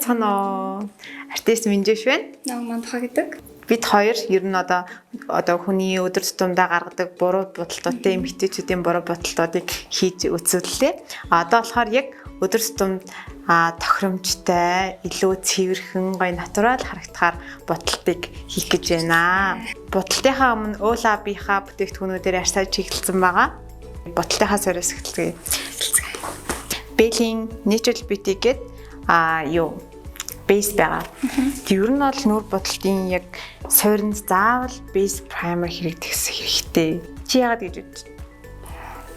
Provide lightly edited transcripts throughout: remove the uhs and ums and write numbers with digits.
Байцгаана. Артист Минжиш байна. Намайг Мандха гэдэг. Бид хоёр ер нь одоо хүний өдөр тутамдаа гаргадаг буруу бодолтуудын эмгтээчүүдийн буруу бодолтуудыг хийж үзүүллээ. Одоо болохоор яг өдөр тутамд тохиромжтой, илүү цэвэрхэн, гоё натурал харагдахаар бодолтыг хийх гэж байна. Бодолтынхаа өмнө уулабийнхаа бүтээгдэхүүнүүдээр арьсаа чиглэлсэн байгаа. Бодолтынхаа сороос эхэлцгээе. Беллийн Natural Beauty гэдэг бейс байгаа. Ер нь бол нүүр бодлын яг сойронд заавал бейс праймер хэрэгтэй. Чи яагаад гэж бодож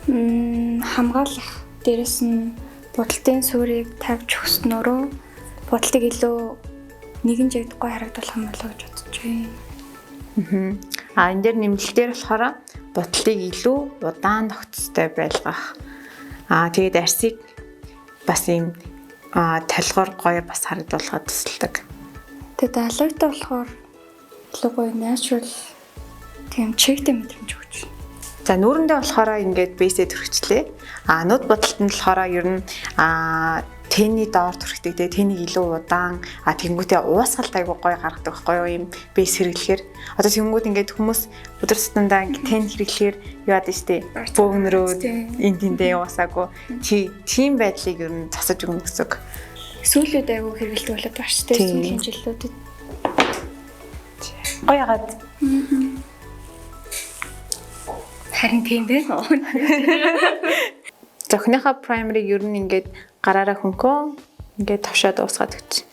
байна? Хамгаалах. Дээрэс нь бодлын суурийг тавьж өгснөөрөө бодлыг илүү нэгэн жигдггүй харагдуулах юм болоо гэж бодож байна. Энэ дээр нэмэлтээр болохоор бодлыг илүү удаан тогтцтой байлгах. Тэгээд арсыг бас ийм талгуур гоё бас харагдуулахад тусалдаг. Тэгээд алойтаа болохоор илүү гоё natural тийм чигтэй мэдрэмж өгч байна. За нүүрэндээ болохоор ингээд бейсээ төрөгчлээ. Нуд бодолтод болохоор ер нь тэний доор төрхтэй тэгээ тэнийг илүү удаан тэнгүүтээ уусгалт айгуу гоё гаргадаг байхгүй юу юм бейс хэрэглэхээр. Одоо тэнгүүд ингээд хүмүүс өдөр тутамдаа тэн хэрэглэхээр юу яадаг штэ бөөгнөрөө энд тэндээ уусаагүй тийм байдлыг ер нь засаж өгнө гэсэн. Сүүлүүд айгуу хэрэгэлдэг болоод байна штэ сүүлийн жилүүдэд. Гоё ягаад харин тийм байна. Зохиныхаа праймерыг ер нь ингээд гараараа хөнкөө ингээд тавшаад уусгаад өгч.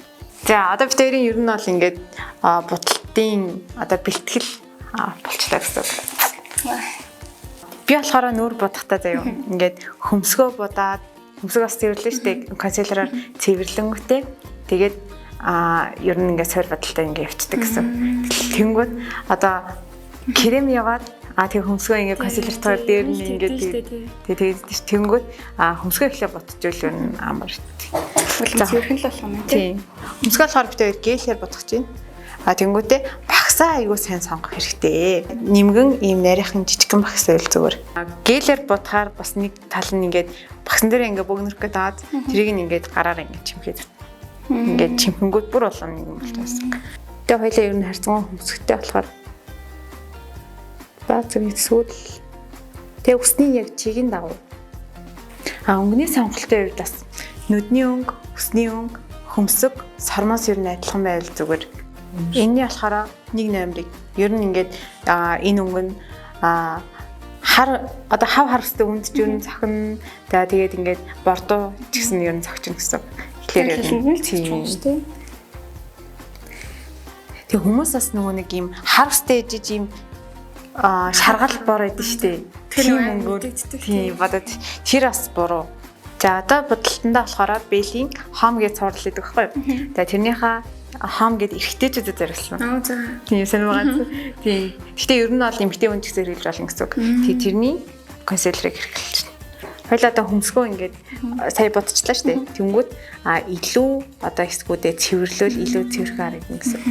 За одоо бид хоёрын ер нь бол ингээд будалтын одоо бэлтгэл болчлаа гэсэн. Би болохоор нүүр будахтаа заяа ингээд хөмсгөө будаад хөмсгөөс цэвэрлэн штэ консилераар цэвэрлэнгүүтээ тэгээд ер нь ингээд сойр бодолтой ингээд явцдаг гэсэн. Тэнгүүд одоо крем яваад тэг хөмсгөө ингээ консилертаар дээр нь ингээ тэгээд тэнгүүд хөмсгөө ихлэ ботчихвол ер нь амар. Цэвэрхэн л болох юм тийм. Хөмсгөө болохоор бид хоёр гелээр ботгож байна. Тэнгүүдээ багсаа айгуу сайн сонгох хэрэгтэй. Нимгэн ийм нарийнхан жижигхэн багс байл зүгээр. Гелээр ботхаар бас нэг тал нь ингээ багсан дээр ингээ бөөгнөрөх гэдэг тэрийг нь ингээ гараар ингээ чимхээд. Ингээ чимхэнгүүд бүр болон юм болчихсон. Тэгээ хоёлаа ер нь харьцангуй хөмсгөтэй болохоор баацгийн сүүл тэг өсний яг чигийн дагуу өнгөний сонголтын хувьд бас нүдний өнгө, өсний өнгө, хөмсөг, сормоос ер нь адилхан байвал зүгээр. Энэний болохоор 1 номерыг ер нь ингээд энэ өнгө нь хав харстай үнд ч ер нь цохин тэгээд ингээд бордоо ч гэсэн ер нь цогч гэсэн. Тэгэхээр тийм шүү дээ. Тэг хүмүүс бас нөгөө нэг юм харстай ижиж юм шаргал бор байдаг штэ. Тийм өнгөөр тийм бодоод тэр бас буруу. За одоо бодолтондоо болохоор Беллийн Home гэж цуурлал байдаг байхгүй юу? Тэгээ тэрнийхээ Home гэд эрэгтэйчүүдэд зориулсан. Тийм сонир байгаа. Тийм. Гэхдээ ер нь бол эмэгтэй хүн ч гэсэн хэрэглэж болно гэсэн үг. Тэгээ тэрний консилерыг хэрэглэж байна. Хоёлаа одоо хөмсгөө ингээд сая бодчихлаа штэ. Тэнгүүд илүү одоо эсгүүдээ цэвэрлэл илүү цэвэрхэн харагдана гэсэн.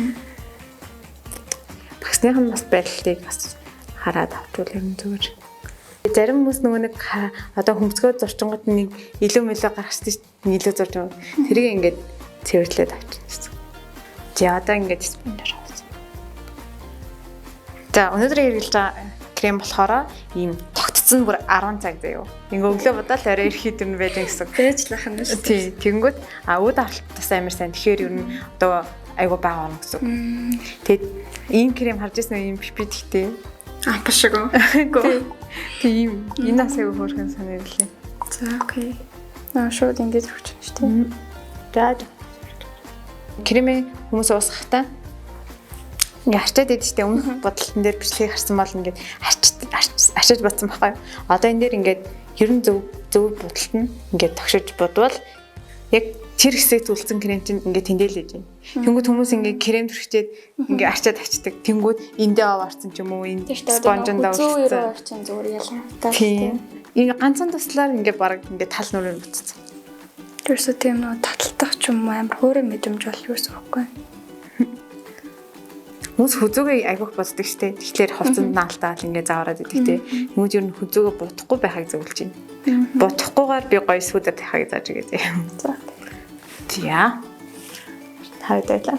Багсныхан бас байдлыг бас хараад авчвал юм зүгээр. Зарим хүмүүс нөгөө нэг одоо хөмсгөө зурчингууд нэг илүү мөлөө гаргацдаг илүү зурж байгаа. Тэрийг ингээд цэвэрлээд авчихсан. За одоо ингээд спонжоор авсан. За өнөөдөр хэрэглэж байгаа крем болохоор ийм тогтцсон бүр 10 цаг заяа. Ингээ өглөө бодоод орой ирэхэд юм байдаг гэсэн. Дээжлэх юм шүү. Тий. Тэнгүүд өд авалтаас амар сайн. Тэгэхээр ер нь одоо айгу бага орно гэсэн. Тэгэд ийм крем харж ирсэн юм пипид ихтэй. Апшиг уу? Тийм. Энэ бас айгу хөөрхөн санагдлаа. За окей. Шууд ингэж өгч байна шүү дээ. Кремээ хүмүүс уусгахтаа ингээ харчаад байдаг шүү дээ. Өмнөх бодолтон дээр бичлэгийг харсан бол ингээ арчиж батсан байхгүй юу? Одоо энэ дээр ингээ ер нь зөв бодолт нь ингээ тогшиж бодвол яг тэр хэсэг зүлцэн крем чинь ингээ тэндээлж байна. Тэнгүүд хүмүүс ингээ крем төрчээд ингээ арчаад авчдаг. Тэнгүүд эндээ аваарсан ч юм уу энэ спонжонд аваарсан зүгээр ялгаатай. Тийм. Энэ ганцхан туслаар ингээ баг ингээ тал нүрээр буцсан. Тэрсээ тийм нөө таталтах ч юм уу амар хөөрэ мэдрэмж бол юусэн байхгүй. Хүмүүс хүзүүгээ айгуух боддог штеп. Тэгэхээр хувцанд наалтаал ингээ заавараад идэг те. Хүмүүс ер нь хүзүүгээ бутахгүй байхыг зөвлөж байна. Бутахгүйгээр би гоё сүүдэд тахыг зааж игээ. За. харагдбайлаа.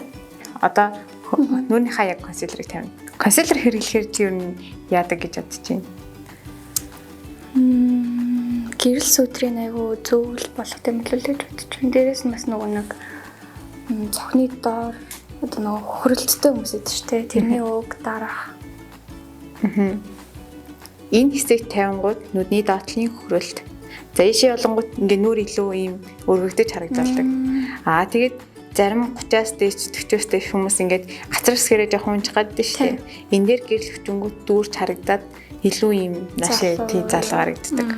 Одоо нүрийнхаа яг консилерыг тавина. Консилер хэрэглэхээр чи юу яадаг гэж бодож байна? Гэрэл сүдрийн айгу зөвл болох тэмдэглэл гэж бодож байна. Дээрээс нь бас нөгөө нэг цохны доор одоо нөгөө хөрөлттэй хүмүүс идэв шүү дээ. Тэрний уг дарах. Энэ хэсэг тавингууд нүдний доотлын хөрөлт. За ийшээ болонгууд ингээ нүур илүү ийм өргөгдөж харагддаг. Тэгээд зарим 30-аас дээш 40-оос дээш хүмүүс ингээд гацар хэсгэрээ жоохон унж гаддаг шүү дээ. Энэ дээр гэрэл хүчингүүд дүүрч харагдаад илүү ийм наашаа тий залуу харагддаг.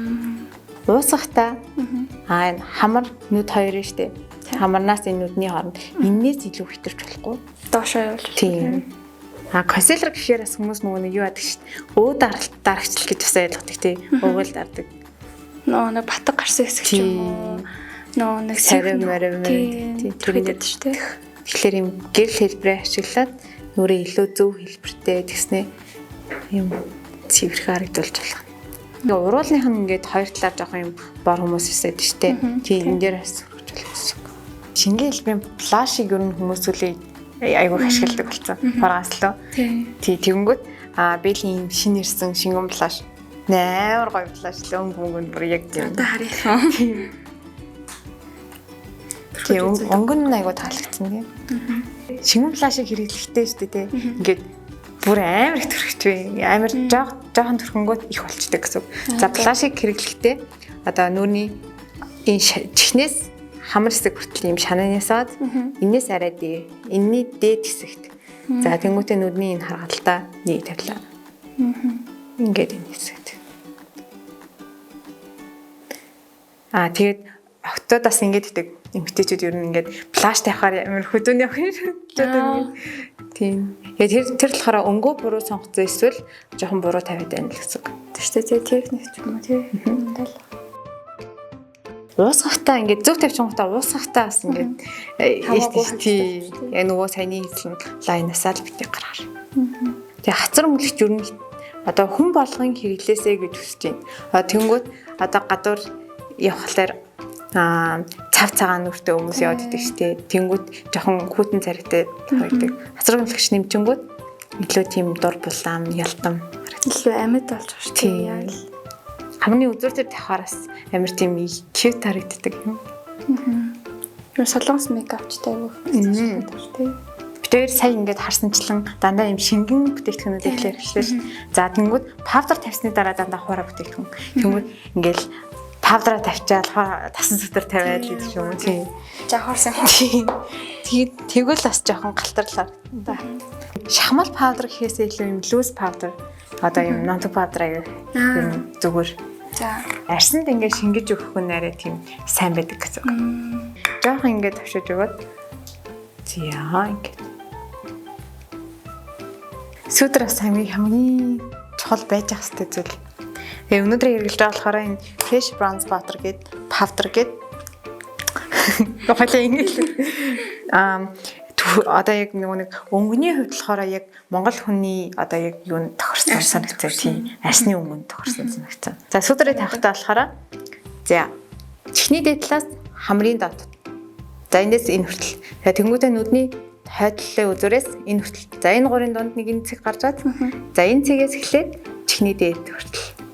Уусахтаа энэ хамар нүд хоёр нь шүү дээ. Хамарнаас энэ нүдний хооронд эннээс илүү хитэрч болохгүй. Доошоо явуулж. Тийм. Консилер гэхээр бас хүмүүс нөгөө нэг юу яадаг шүү дээ. Өө дарагчлал гэж бас ойлгодог тий. Өвөл дардаг. Нөгөө нэг батг гарсан хэсэг ч юм уу. Нөгөө нэг сарим тэргээд шүү дээ. Тэгэхээр юм гэрэл хэлбэрээ ашиглаад нүрээ илүү зөв хэлбэртэй тэгснэ юм цэвэрхэн харагдуулж болох. Ингээ уруулных нь ингээд хоёр талаар жоохон юм бор хүмүүс өсөд штэ. Тийм энэ дээр бас сурч болох. Шингээ хэлбэрийн флашыг ер нь хүмүүс үлээ айгуух ашигладаг болсон. Барааслаа. Тий тэгэнгүүт бэлийн шинэ ирсэн шингэн флаш нээр гоё флаш л өнгөн бүр яг тийм. Одоо харъя. Тийм өнгөн нь айгуу таалагдсан тийм. Шингэн флашыг хэрэглэхдээ шүү дээ тийм. Ингээд бүр амар их төрөгч вэ. Амар жоохон төрхөнгөт их болчдөг гэсэн. За флашыг хэрэглэхдээ одоо нүрийн энэ чихнээс хамар хэсэг хүртэл юм шанаанасаад энэс арай дээ. Энэний дээд хэсэгт. За тэнгуүтээ нүдний энэ харгалтаа нэг тавилаа. Ингээд энэ хэсэгт. Тэгээд октодоос ингээд идэг эмгтээчүүд ер нь ингээд флаш тавихаар амар хөдөөний явах юм шиг. Тийм. Тэр болохоор өнгөө буруу сонгоцсон эсвэл жоохон буруу тавиад байна л гэсэн. Тэштэй техник ч юм уу тийм. Уусгахтаа ингээд зөв тавьчихгоотаа уусгахтаа бас ингээд тий нөгөө саяны хэлсэн лайнасаа л битгий гараар. Тэгээ хацар өнгөлөгч ер нь одоо хүн болгон хэрэглээсэй гэж хүсэж байна. Тэнгүүд одоо гадуур явхлаар цав цагаан нүртэй хүмүүс яваад идэг штеп. Тэнгүүд жоохон хүүтэн царайтай байдаг. Хацар өнгөлөгч нэмчингүүд илүү тийм дур булаам ялтам илүү амьд болж байгаа штеп. Яг л хамгийн үзүүр төр тавхараас амар тийм cute харагддаг юм. Юу солонгос мейкапчтай юу. Бид хоёр сая ингээд харсанчлан дандаа юм шингэн бүтээгдэхүүнүүд эхлэв шүү. За тэнгүүд павдер тавьсны дараа дандаа хуурай бүтээгдэхүүн. Тэнгүүд ингээл павдера тавьчаал тасан сутар тавиад л гэдэг юм уу тийм. Жахаарсан. Тэгээд тэгвэл бас жоохон галтарлаа. Шахмал павдер гэхээсээ илүү юм лүүс павдер одоо юм нонтог павдер аяа зүгээр. За арсанд ингээд шингэж өгөх нь арай тийм сайн байдаг гэсэн. Жохон ингээд тавьшиж өгөөд зяа ингээд. Сүдрас хамгийн чухал байж ах хэвээр зүйл. Тэгээ өнөөдөр хэрэглэж байгаа болохоор энэ Fresh Bronze Butter гээд powder гээд хоёлаа ингэж одоо яг нэг өнгөний хувьд болохоор яг Монгол хүний одоо яг юу тохирсон санагцаа тийм арсны өнгөнд тохирсон санагцаа. За сүдрээ тавихтаа болохоор за чихний дээд талаас хамрын доод. За эндээс энэ хүртэл. За тэнгуүтэ нүдний хойдлолын үзүүрээс энэ хүртэл. За энэ гурийн дунд нэг энэ цэг гарчаад за энэ цэгээс эхлээд чихний дээд хүртэл.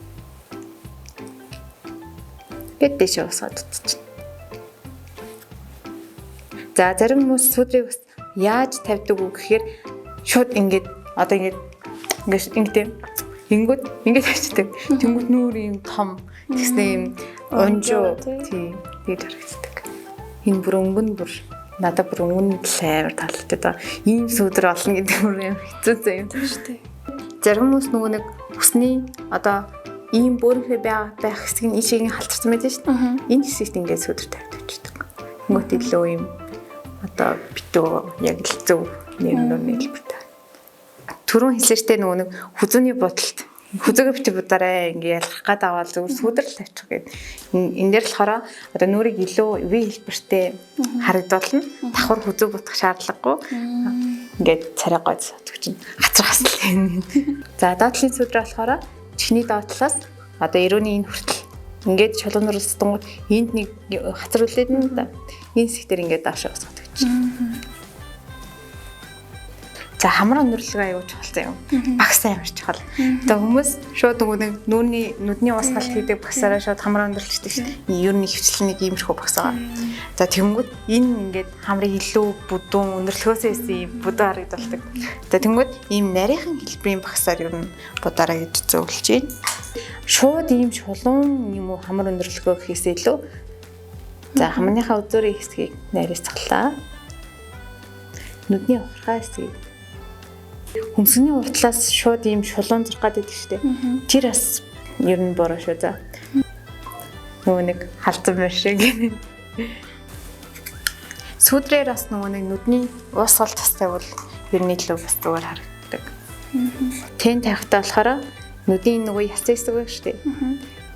Гэт дэше усаад утчих. За зарим хүмүүс сүдрийг яаж тавьдаг уу гэхээр шууд ингээд одоо ингээд ингээд тавьчихдаг. Тэнгүүд нүүр юм том тэгснэ юм унжуу тийм тэгээд харагддаг. Энэ бүр өнгөн бүр надад бүр өнгөн амар таалагддаг да. Ийм сүдэр олно гэдэг бүр юм хэцүү зэ юм шүү дээ. Зарим хүмүүс нөгөө нэг усны одоо ийм бөөрхөө байх хэсэг нь ишийг халтарсан байдаг шүү дээ. Энэ хэсэгт ингээд сүдэр тавьдаг. Тэнгүүд илүү юм одоо битүү яг л зөв нэрнөө хэлбэртэй. Түрүүн хэлсэртэй нөгөө нэг хүзүүний бодолт хүзээгөө бити будаараа ингээ ялах гад аваад зөв сүдрэл тавьчих гээд энэ дээр болохоор одоо нүрийг илүү V хэлбэртэй харагдуулна. Давхар хүзүү бутах шаардлагагүй. Ингээд царай гой сотгч чинь хацар хасл юм. За доотлын сүдрэ болохоор чихний доотлоос одоо эрүүний энэ хүртэл ингээд чулуунралстангууд энд нэг хацар үлээд нь да. Энэ хэсгээр ингээд даашаа босгодог. За хамраа өндөрлөг аягүй чухал юм. Багс амар чухал. Одоо хүмүүс шууд нөгөө нэг нүдний уусгалт хийдэг багсаараа шууд хамраа өндөрлөжтэй шүү дээ. Ер нь хөвчлэн нэг иймэрхүү багс байгаа. За тэнгүүд энэ ингээд хамрыг илүү бүдүүн өндөрлөхөөс ийсэн бүдүүн харагддаг. За тэнгүүд ийм нарийнхан хэлбэрийн багсаар ер нь будаараа гэж зөвлөж байна. Шууд ийм шулуун юм уу хамар өндөрлөхөө гэхээсээ илүү за хамрынхаа үзүүрийн хэсгийг нарийцглаа. Нүдний ухрахаа хэсгийг хүмсний уртлаас шууд ийм шулуун зурх гэдэг шүү дээ. Тэр бас ер нь бороо шүү за. Нөгөө нэг халдсан байх шиг. Сүдрээр бас нөгөө нэг нүдний уусгал тастай бол ер нь илүү бас зүгээр харагддаг. Тэн тавихтаа болохоор нүдийн нөгөө яс хэсэг байх шүү дээ.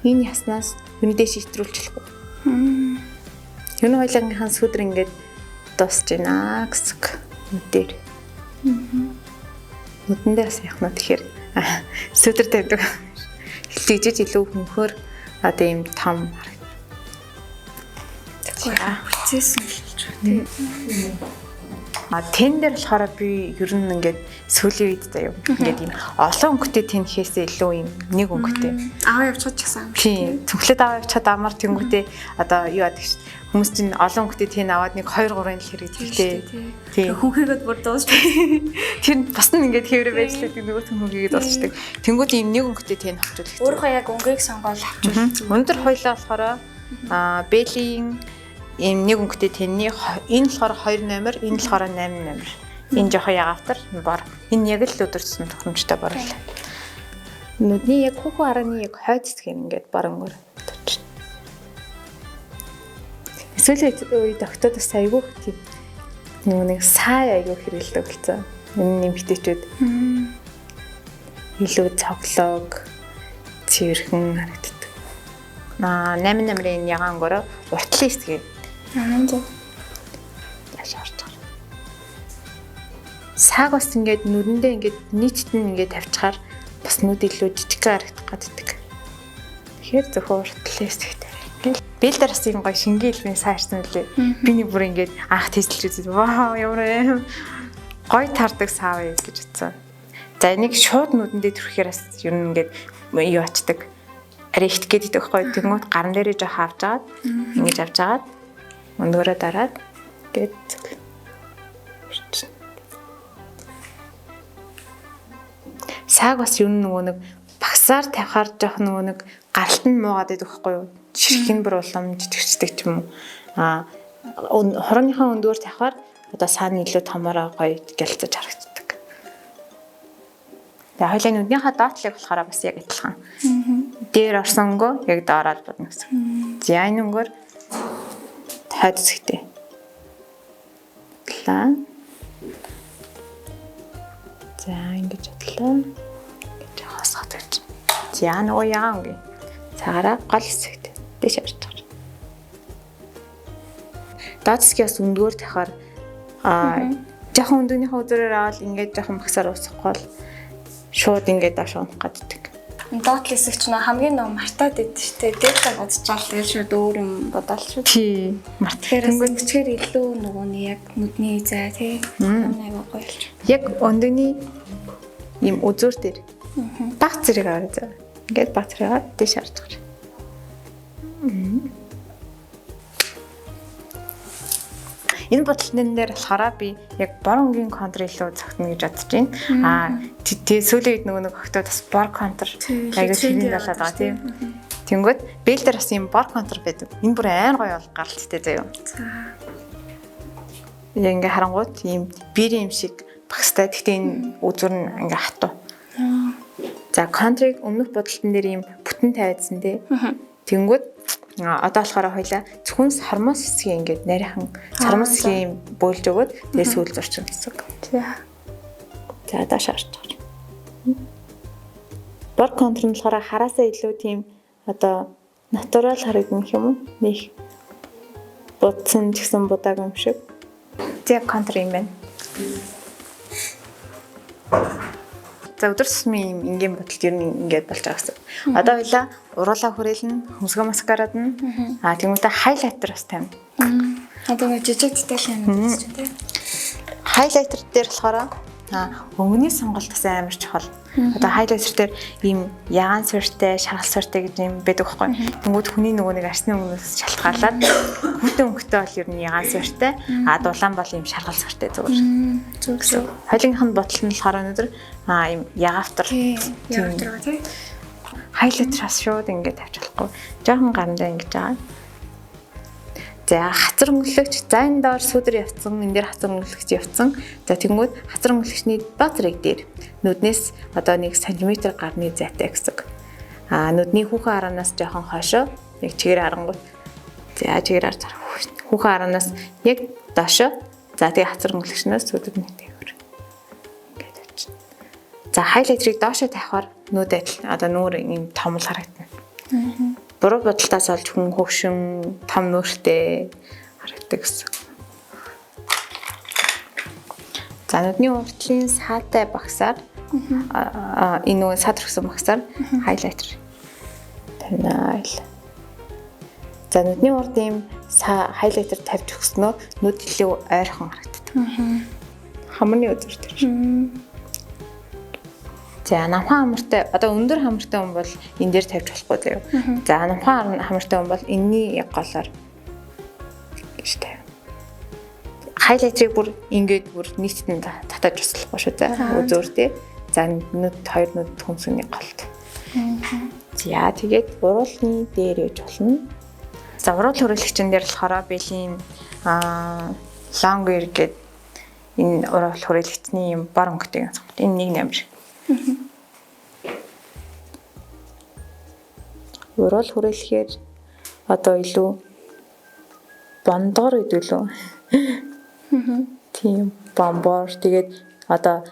Энэ яснаас нүдээ шийтрүүлж болохгүй. Юу нэг хоёлынхаа сүдэр ингээд дуусж байна гэсэн нүдээр. Нүдэндээ бас явах нь тэгэхээр сүдэр тавьдаг. Хилжиж илүү хөнхөр одоо ийм том харагддаг. Процесс нь болж байна. Тэн дээр болохоор би ер нь ингээд сүүлийн үед заяа ингээд ийм олон өнгөтэй тэнхээсээ илүү ийм нэг өнгөтэй. Аваа явчихад гэсэн юм. Тийм. Цүнхлээд аваа явчихад амар тэнгүүтээ одоо юу яадаг шүү. Хүмүүс чинь олон өнгөтэй тэн аваад нэг 2 3-ын л хэрэгжихтэй. Тийм. Хүнхээгээд бүр дуусч. Тэр бас нь ингээд хэврэ байжлаад нөгөө түнхээгээд дуусчдаг. Тэнгүүд ийм нэг өнгөтэй тэн авчулдаг. Өөрөө яг өнгөийг сонгоод авчулдаг. Өндөр хоёлаа болохоор Бэлийн ийм нэг өнгөтэй тэнний энэ болохоор 2 номер, энэ болохоор 8 номер. Энэ жоохон ягавтар бор. Энэ яг л өдөрсөн тохиромжтой борлоо. Нүдний яг хүүхэн арааны яг хойд хэсгийг ингээд барангөр төвч. Эсвэл үед октодос айгүй тийм нэг сай айгүй хэрэгэлдэг болсон. Энэ нэмэгтэйчүүд илүү цоглог цэвэрхэн харагддаг. 8 номерын ягаангороо уртлын хэсгийг яшаарч. Саг бас ингээд нүдэндээ ингээд нийтд нь ингээд тавьчихаар бас нүд илүү жижигхэн харагдах гаддаг. Тэгэхээр зөвхөн уртлын хэсэгтэй. Бэлдэр бас юм гоё шингээлийн сайрсан үлээ. Биний бүр ингээд анх тэсэлж үзээд вау ямар гоё тардаг сав гэж утсан. За энийг шууд нүдэндээ түрхэхээр бас ер нь ингээд юу ачдаг. Арихт гэдэг байхгүй тэнгууд гарн дээрээ жоох авч агаад ингэж авч агаад өндөрөө дараад гээд саг бас юу нөгөө нэг багсаар тавихаар жоох нөгөө нэг гаралт нь муугаад байдаг байхгүй юу? Ширхэг нь бүр улам жижигчдэг ч юм уу. Хорооныхаа өндөрөөр тавихаар одоо сааны илүү томороо гоё гэлцэж харагддаг. Тэгээ хоёлаа нүднийхээ доотлыг болохоор бас яг адилхан. Дээр орсон өнгөө яг доороод бодно гэсэн. За энэ өнгөөр тайд зэгтэй. План. За ингэж бодлоо. Гэж хасаад байж. За нөгөө яан гээ. Цагаараа гол хэсэгт дэш авч байгаа. Датскиас өндгөр тахаар жоохон өндөгнийхөө үзүүрээр аваад ингээд жоохон багсаар уусгахгүй шууд ингээд доош унах гаддаг. Доотлын хэсэг ч нөө хамгийн нөө мартаад идэв шүү дээ. Дээдээ бодчихвол тэгээд шууд өөр юм бодоол шүү. Тий. Мартахаас өчгөр илүү нөгөө нь яг нүдний зай тий. Аяга гоё болчих. Яг өндөгний ийм үзүүр дээр баг зэрэг аваад заа. Ингээд баг зэрэг дэш харж байгаа. Энэ бодлон дээр болохоор би яг боронгийн контр илүү зогтно гэж бодож байна. Тэгээ сүүлийн үед нөгөө нэг өгтөө бас бор контр аяга ширин болоод байгаа тийм. Тэнгүүд бэл дээр бас юм бор контр байдаг. Энэ бүр айн гоё бол гаралцтай заяа. Яг ингээ харангуут ийм бирийн юм шиг багстай. Гэхдээ энэ үзүр нь ингээ хатуу. За контрыг өмнөх бодлон дээр ийм бүтэн тавиадсан тий. Тэнгүүд одоо болохоор хоёлаа зөвхөн сармас хэсгийг ингээд нарийнхан сармас хэсгийг бөөлж өгөөд тэгээ сүүл зурчин гэсэн. За дааш харж байгаа. Бор контр нь болохоор хараасаа илүү тийм одоо натурал харагдана гэх юм уу? Нэг будсан ч гэсэн будааг юм шиг. Тэг контр юм байна. За өдөр тутмын ингийн бодолд ер нь ингээд болж байгаа гэсэн. Одоо хоёлаа уруулаа хүрээлнэ, хөмсгөө маскарад нь тэгмээдээ хайлайтер бас тавина. Одоо нэг жижиг деталь юм байна тийм. Хайлайтер дээр болохоор өнгөний сонголт бас амар чухал. Одоо хайлайтер дээр ийм ягаан суурьтай, шаргал суурьтай гэж юм байдаг байхгүй. Тэнгүүд хүний нөгөө нэг арсны өнгнөөс шалтгаалаад хүйтэн өнгөтэй бол ер нь ягаан суурьтай, дулаан бол ийм шаргал суурьтай зүгээр. Зөв. Хойлынхын ботол нь болохоор өнөөдөр ийм ягаавтар тий. хайлайтраас шууд ингээд тавьж болохгүй. Жохон гарандаа ингэж байгаа. За хацар өнгөлөгч за энэ доор сүдэр явцсан, энэ дээр хацар өнгөлөгч явцсан. За тэнгууд хацар өнгөлөгчний дотрыг дээр нүднээс одоо 1 см гарны зайтай гэсэн. Нүдний хүүхэн араанаас жоохон хойшоо яг чигээр харангуй. За чигээр харж хүүхэн араанаас яг доошоо. За тэгээ хацар өнгөлөгчнөөс сүдэр нэг тэгвэр. Ингээд тавьчих. За хайлайтрыг доошоо тавихаар нүд адил одоо нүүр юм томл харагдана. Буруу бодолтоос олж хүн хөвшин том нүртэй харагддаг гэсэн. За нүдний уртлын саатай багсаар энэ нөгөө саад төрсөн багсаар хайлайтер тавина. За нүдний урд ийм хайлайтер тавьж өгснөө нүд илүү ойрхон харагддаг. Хамрын үзэр тэр. За намхан хамартай одоо өндөр хамартай хүн бол энэ дээр тавьж болохгүй заяа. За намхан хамартай хүн бол энэний яг голоор гэж тавь. Хайлайтрыг бүр ингээд бүр нийтдээ татаж туслахгүй шүү дээ. Үзүүр дээ. За нүд хоёр нүд хүмсний голт. За тэгээд уруулны дээр яж болно. За уруул хүрээлэгчэн дээр болохоор биелийн лонгер гэдэг энэ уруул хүрээлэгчний юм бор өнгөтэй. Энэ нэг нэмэр. Уруул хүрээлэхээр одоо илүү бондгор гэдэг лөө. Тийм бомбор тэгээд одоо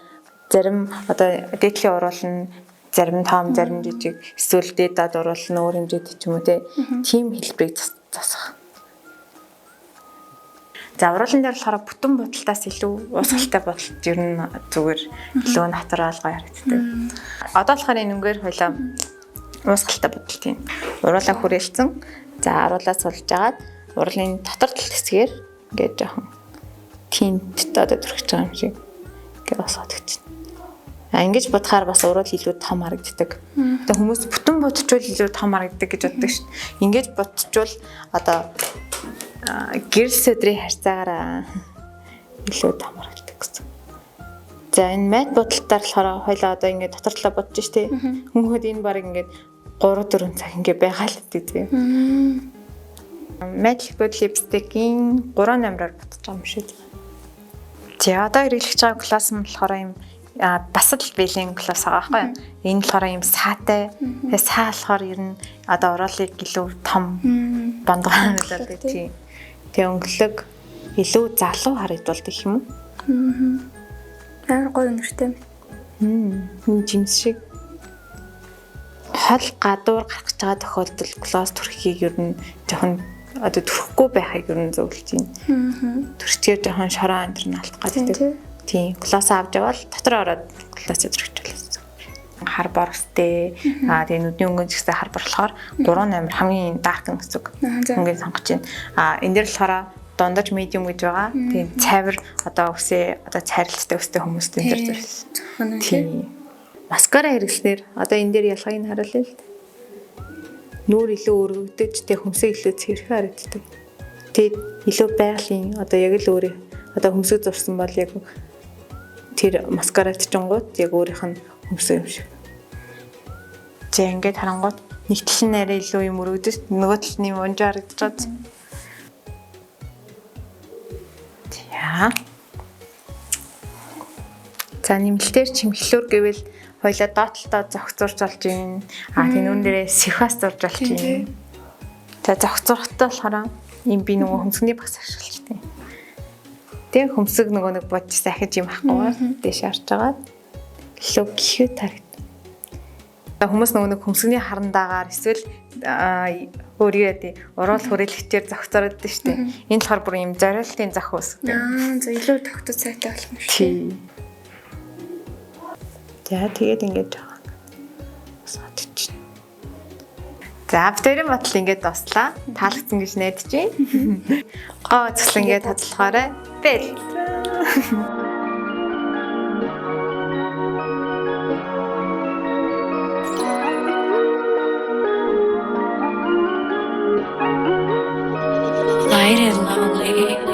зарим одоо дээдлийн уруул нь зарим том зарим жижиг эсвэл дээд уруул нь өөр хэмжээтэй ч юм уу тийм хэлбэрийг засах. За уруулан дээр болохоор бүтэн бодолтоос илүү уусгалтай бодолт ер нь зүгээр илүү натурал гоё харагддаг. Одоо болохоор энэ үнгээр хойлоо уусгалтай бодолт юм. Уруулаа хүрээлцэн. За аруулаа сулж агаад уруулын дотор тал хэсгээр ингээд жоохон тинт одоо төрөх гэж байгаа юм шиг ингээд уусгаад өгч. Ингэж бодохоор бас уруул илүү том харагддаг. Тэгээ хүмүүс бүтэн бодчихвол илүү том харагддаг гэж боддог шүү дээ. Ингэж бодчихвол одоо гэрэл сөдрийн харьцаагаараа илүү том харагддаг гэсэн. За энэ мэд бодолтоор болохоор хоёлаа одоо ингээд дотор талаа бодож штэ. Хүмүүд энэ баг ингээд 3-4 цаг ингээд байгаа л гэдэг тийм. Мэд липстикийн 3 номероор бодож байгаа юм шиг. За одоо хэрэглэж байгаа класс нь болохоор юм бас л бэлийн класс байгаа байхгүй юу? Энэ болохоор юм саатай. Тэгээ саа болохоор ер нь одоо уруулыг илүү том бондгоонуулаад тийм. Тэгээ өнгөлөг илүү залуу харагдуулдаг юм уу? Амар гоё нэртэй. Жимс шиг хол гадуур гарах гэж байгаа тохиолдолд глоss төрхийг ер нь жоохон одоо төрөхгүй байхыг ер нь зөвлөж байна. Төрчээр жоохон шороо андэр нь алдах гэдэг. Тийм, глоss авч явал дотор ороод глоss зэрэгчлээ. Хар борстэй. Тэгээ нүдний өнгөн зэгсээ хар борлохоор 3 номер хамгийн dark гэсэн үг. Өнгөний сонгож байна. Энэ дээр болохоор дундаж medium гэж байгаа. Тийм цайвар одоо өсөө одоо цайралттай өстэй хүмүүст энэ дээр зөвлөсөн. Тийм. Маскара хэрэглэснээр одоо энэ дээр ялгааг нь харуулъя л дээ. Нүүр илүү өргөгдөж тэг хөмсөө илүү цэвэрхэн харагддаг. Тэгээд илүү байгалийн одоо яг л өөрөө одоо хөмсөг зурсан бол яг тэр маскарад чонгууд яг өөрийнх нь хөмсөө юм шиг. За ингээд харангууд нэг тал нь арай илүү юм өргөдөж нөгөө тал нь унж харагдаж байгаа. За. За нэмэлтээр чимхлүүр гэвэл хоёлаа доотлолтоо зохицуулж болж байна. Тэнүүн дээрээ сихас зурж болж байна. За зохицуулахтай болохоор юм би нөгөө хөмсгний багс ашиглаж байна. Тэг хөмсөг нөгөө нэг бодож захиж юм ахгүй дээш харж байгаа. Илүү гэхэд харагд. Хүмүүс нөгөө нэг хөмсгний харандаагаар эсвэл өөрийгөө тий уруул хүрээлэгчээр зохицуулдаг шүү дээ. Энэ болохоор бүр юм зориултын зохиос. За илүү тогтцол сайтай болох юм шүү. За тэгээд ингэж байгаа. Сатчих. За автэрийн батал ингэж дуслаа. Таалагдсан гэж найдаж байна. Гоо цэцлэн ингэж татлахаарай. Бэл. light and lovely.